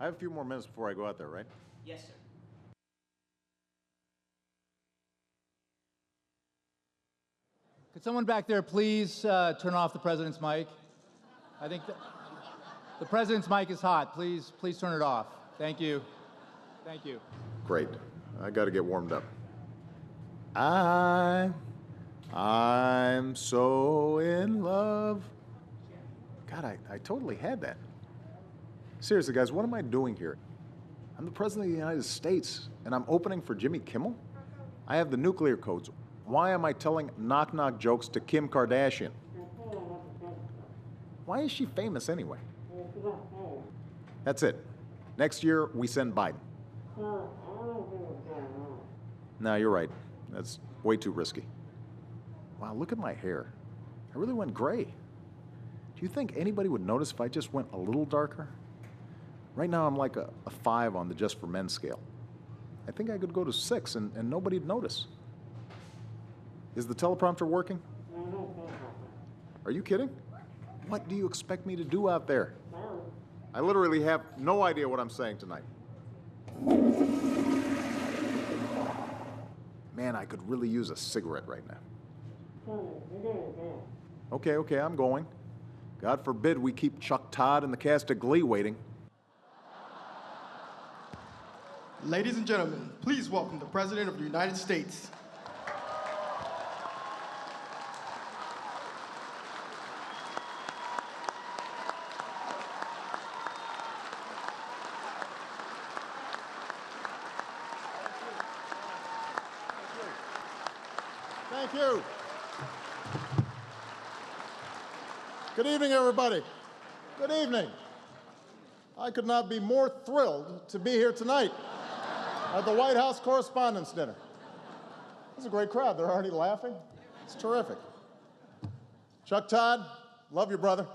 I have a few more minutes before I go out there, right? Yes, sir. Could someone back there please turn off the president's mic? I think the president's mic is hot. Please turn it off. Thank you. Thank you. Great. I got to get warmed up. I'm so in love. God, I totally had that. Seriously, guys, what am I doing here? I'm the President of the United States, and I'm opening for Jimmy Kimmel? I have the nuclear codes. Why am I telling knock-knock jokes to Kim Kardashian? Why is she famous anyway? That's it. Next year, we send Biden. No, you're right. That's way too risky. Wow, look at my hair. I really went gray. Do you think anybody would notice if I just went a little darker? Right now, I'm like a 5 on the Just for Men scale. I think I could go to 6 and nobody'd notice. Is the teleprompter working? Are you kidding? What do you expect me to do out there? I literally have no idea what I'm saying tonight. Man, I could really use a cigarette right now. Okay, I'm going. God forbid we keep Chuck Todd and the cast of Glee waiting. Ladies and gentlemen, please welcome the President of the United States. Thank you. Good evening, everybody. Good evening. I could not be more thrilled to be here tonight at the White House Correspondents' Dinner. It's a great crowd. They're already laughing. It's terrific. Chuck Todd, love you, brother.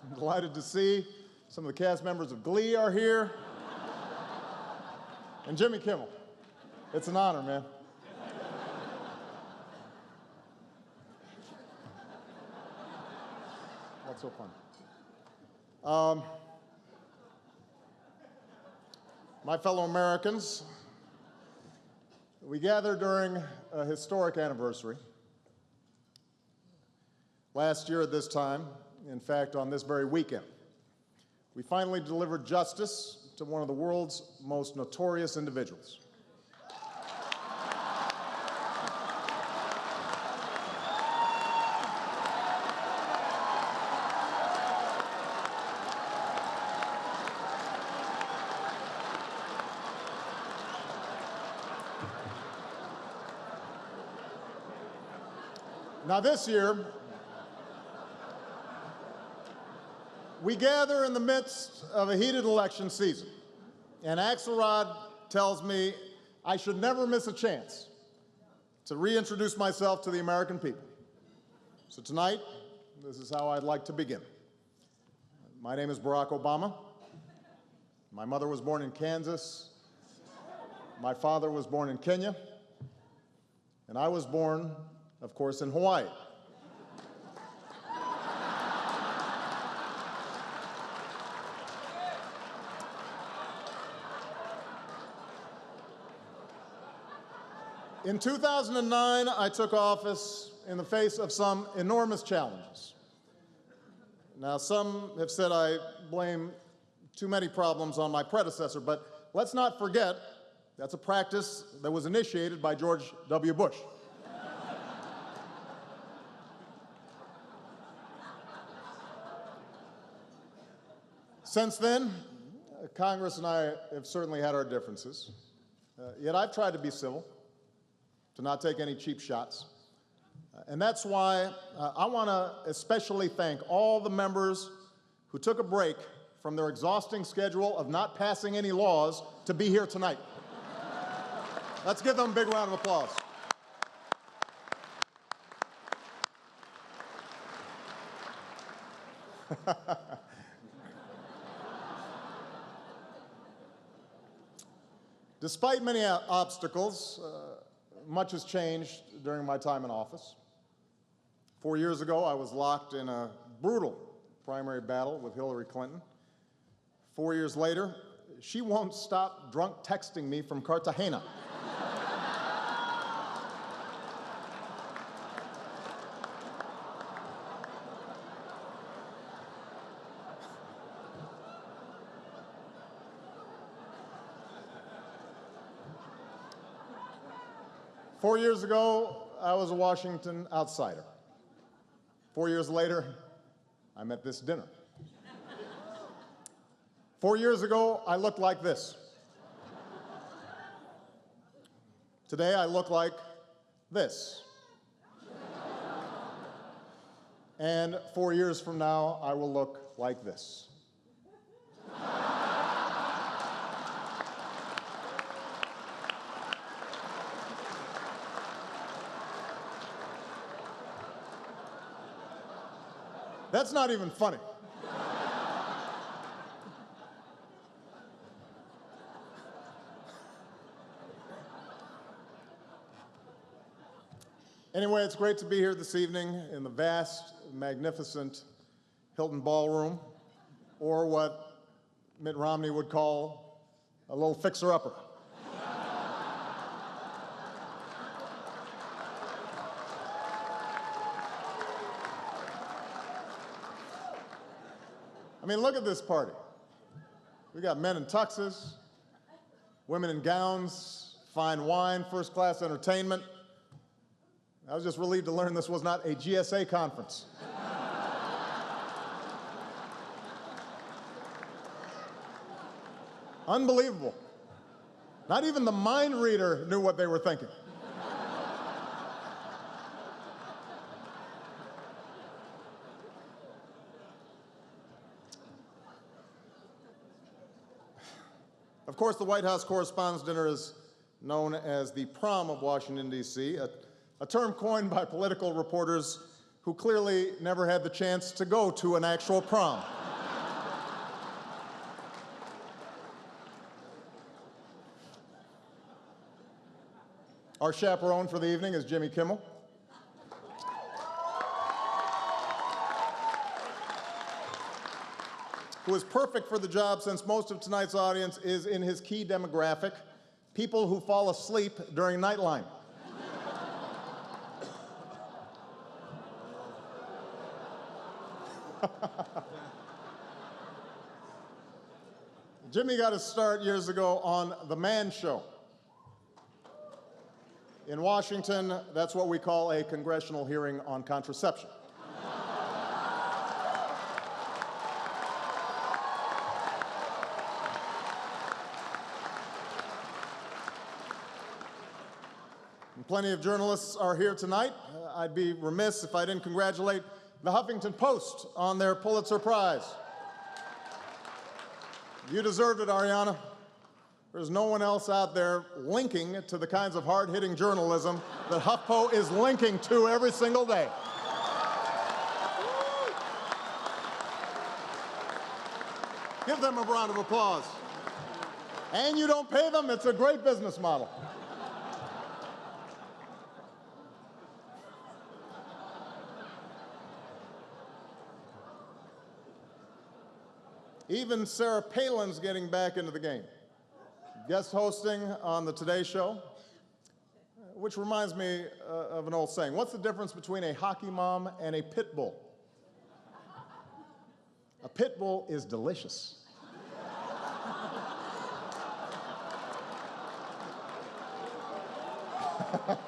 I'm delighted to see some of the cast members of Glee are here. And Jimmy Kimmel. It's an honor, man. What's so fun? My fellow Americans, we gather during a historic anniversary. Last year at this time, in fact, on this very weekend, we finally delivered justice to one of the world's most notorious individuals. Now this year, we gather in the midst of a heated election season, and Axelrod tells me I should never miss a chance to reintroduce myself to the American people. So tonight, this is how I'd like to begin. My name is Barack Obama. My mother was born in Kansas. My father was born in Kenya. And I was born, of course, in Hawaii. In 2009, I took office in the face of some enormous challenges. Now, some have said I blame too many problems on my predecessor, but let's not forget that's a practice that was initiated by George W. Bush. Since then, Congress and I have certainly had our differences, yet I've tried to be civil, to not take any cheap shots. And that's why I want to especially thank all the members who took a break from their exhausting schedule of not passing any laws to be here tonight. Let's give them a big round of applause. Despite many obstacles, much has changed during my time in office. 4 years ago, I was locked in a brutal primary battle with Hillary Clinton. 4 years later, she won't stop drunk texting me from Cartagena. Four years ago, I was a Washington outsider. 4 years later, I'm at this dinner. 4 years ago, I looked like this. Today, I look like this. And 4 years from now, I will look like this. That's not even funny. Anyway, it's great to be here this evening in the vast, magnificent Hilton Ballroom, or what Mitt Romney would call a little fixer-upper. I mean, look at this party. We got men in tuxes, women in gowns, fine wine, first-class entertainment. I was just relieved to learn this was not a GSA conference. Unbelievable. Not even the mind reader knew what they were thinking. Of course, the White House Correspondents' Dinner is known as the prom of Washington, D.C., a term coined by political reporters who clearly never had the chance to go to an actual prom. Our chaperone for the evening is Jimmy Kimmel. Who is perfect for the job since most of tonight's audience is in his key demographic, people who fall asleep during Nightline. Jimmy got his start years ago on The Man Show. In Washington, that's what we call a congressional hearing on contraception. And plenty of journalists are here tonight. I'd be remiss if I didn't congratulate the Huffington Post on their Pulitzer Prize. You deserved it, Ariana. There's no one else out there linking to the kinds of hard-hitting journalism that HuffPo is linking to every single day. Give them a round of applause. And you don't pay them, it's a great business model. Even Sarah Palin's getting back into the game, guest hosting on the Today Show, which reminds me of an old saying. What's the difference between a hockey mom and a pit bull? A pit bull is delicious. A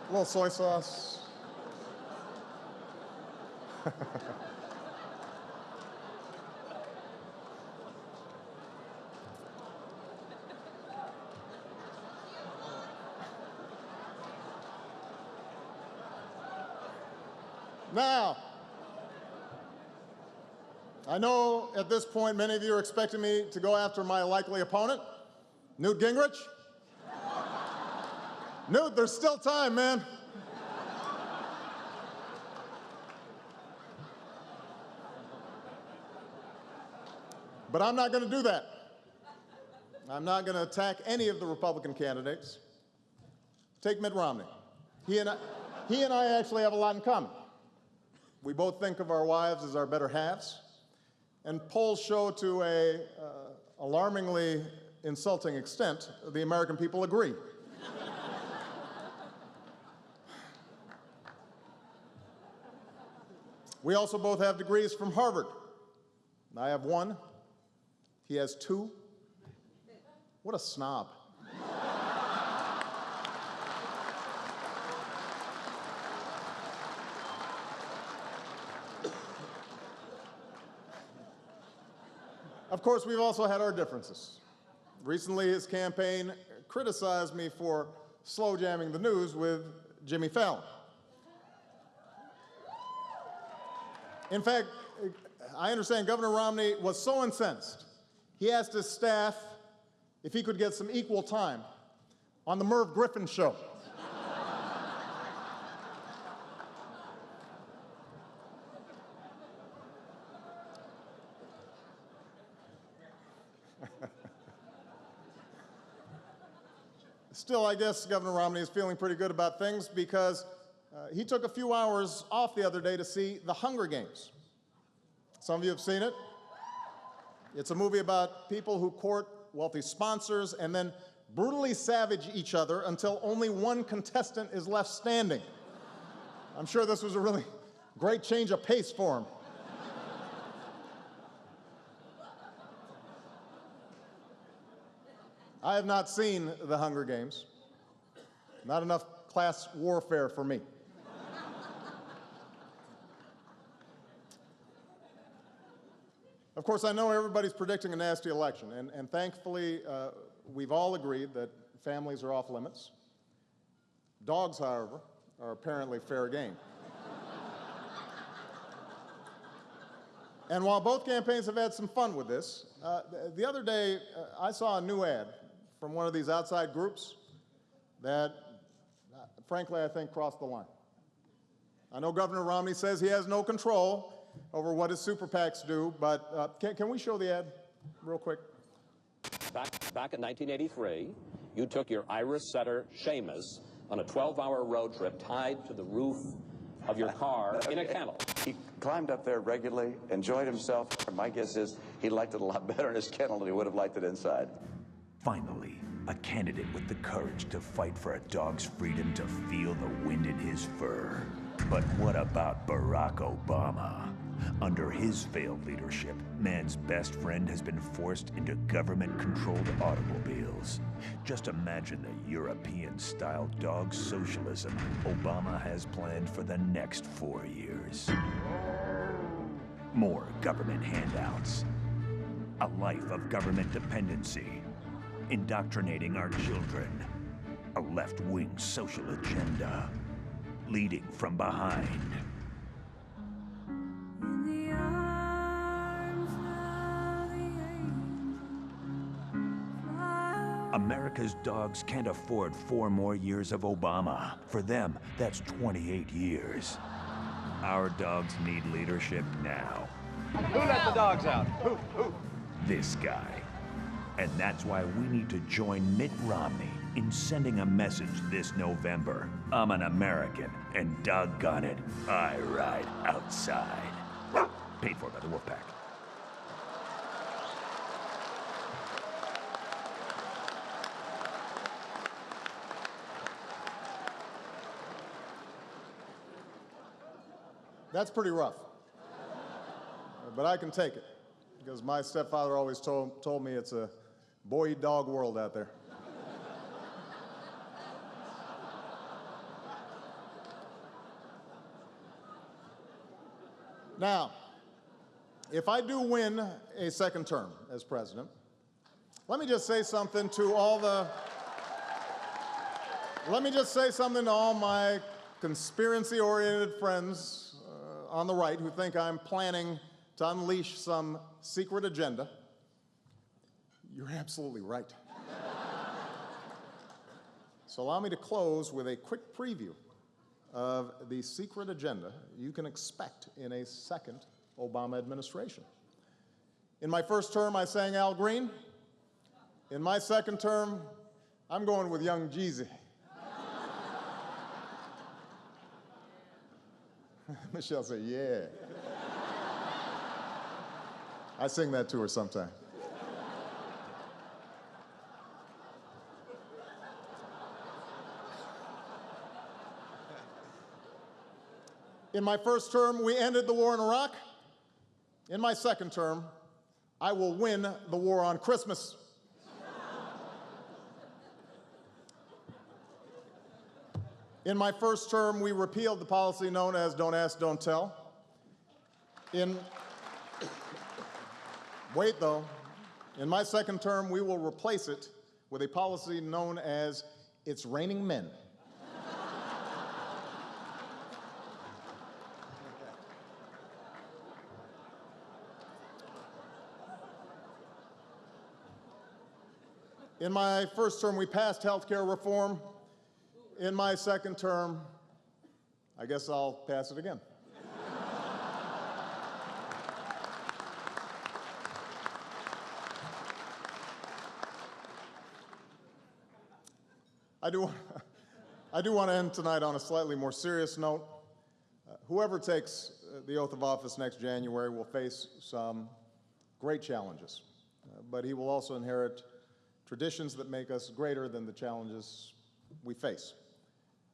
little soy sauce. Now, I know at this point many of you are expecting me to go after my likely opponent, Newt Gingrich. Newt, there's still time, man. But I'm not going to do that. I'm not going to attack any of the Republican candidates. Take Mitt Romney. He and I actually have a lot in common. We both think of our wives as our better halves. and polls show to a alarmingly insulting extent, the American people agree. We also both have degrees from Harvard. I have one. He has two. What a snob. Of course, we've also had our differences. Recently, his campaign criticized me for slow jamming the news with Jimmy Fallon. In fact, I understand Governor Romney was so incensed, he asked his staff if he could get some equal time on the Merv Griffin show. Still, I guess Governor Romney is feeling pretty good about things because he took a few hours off the other day to see The Hunger Games. Some of you have seen it. It's a movie about people who court wealthy sponsors and then brutally savage each other until only one contestant is left standing. I'm sure this was a really great change of pace for him. I have not seen The Hunger Games. Not enough class warfare for me. Of course, I know everybody's predicting a nasty election, and thankfully, we've all agreed that families are off limits. Dogs, however, are apparently fair game. And while both campaigns have had some fun with this, the other day I saw a new ad from one of these outside groups that, frankly, I think crossed the line. I know Governor Romney says he has no control over what his super PACs do, but can we show the ad real quick? Back in 1983, you took your Irish setter, Seamus, on a 12-hour road trip tied to the roof of your car in a kennel. He climbed up there regularly, enjoyed himself. My guess is he liked it a lot better in his kennel than he would have liked it inside. Finally, a candidate with the courage to fight for a dog's freedom to feel the wind in his fur. But what about Barack Obama? Under his failed leadership, man's best friend has been forced into government-controlled automobiles. Just imagine the European-style dog socialism Obama has planned for the next 4 years. More government handouts. A life of government dependency. Indoctrinating our children. A left-wing social agenda. Leading from behind. America's dogs can't afford 4 more years of Obama. For them, that's 28 years. Our dogs need leadership now. Who let the dogs out? Who? This guy. And that's why we need to join Mitt Romney in sending a message this November. I'm an American, and doggone it, I ride outside. Paid for by the Wolfpack. That's pretty rough. But I can take it, because my stepfather always told me it's a boy-dog world out there. Now, if I do win a second term as president, let me just say something to all my conspiracy-oriented friends on the right who think I'm planning to unleash some secret agenda. You're absolutely right. So allow me to close with a quick preview of the secret agenda you can expect in a second Obama administration. In my first term, I sang Al Green. In my second term, I'm going with young Jeezy. Michelle said, yeah. I sing that to her sometime. In my first term, we ended the war in Iraq. In my second term, I will win the war on Christmas. In my first term, we repealed the policy known as Don't Ask, Don't Tell. Wait though, in my second term, we will replace it with a policy known as It's Raining Men. In my first term, we passed health care reform. In my second term, I guess I'll pass it again. I do want to end tonight on a slightly more serious note. Whoever takes the oath of office next January will face some great challenges, but he will also inherit traditions that make us greater than the challenges we face.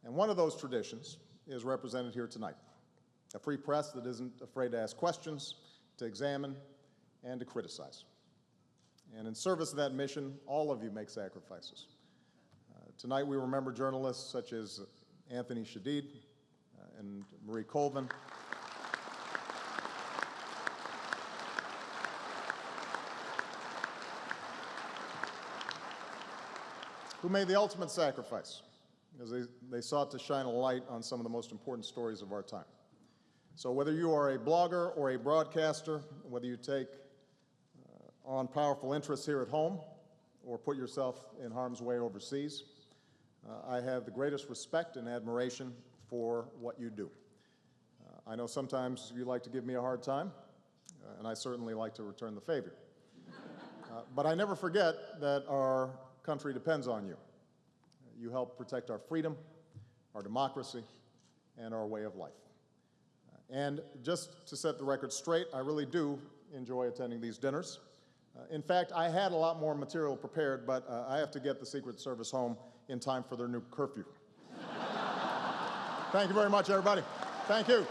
And one of those traditions is represented here tonight. A free press that isn't afraid to ask questions, to examine, and to criticize. And in service of that mission, all of you make sacrifices. Tonight we remember journalists such as Anthony Shadid and Marie Colvin. Who made the ultimate sacrifice as they sought to shine a light on some of the most important stories of our time. So whether you are a blogger or a broadcaster, whether you take on powerful interests here at home or put yourself in harm's way overseas, I have the greatest respect and admiration for what you do. I know sometimes you like to give me a hard time, and I certainly like to return the favor. But I never forget that our country depends on you. You help protect our freedom, our democracy, and our way of life. And just to set the record straight, I really do enjoy attending these dinners. In fact, I had a lot more material prepared, but I have to get the Secret Service home in time for their new curfew. Thank you very much, everybody. Thank you.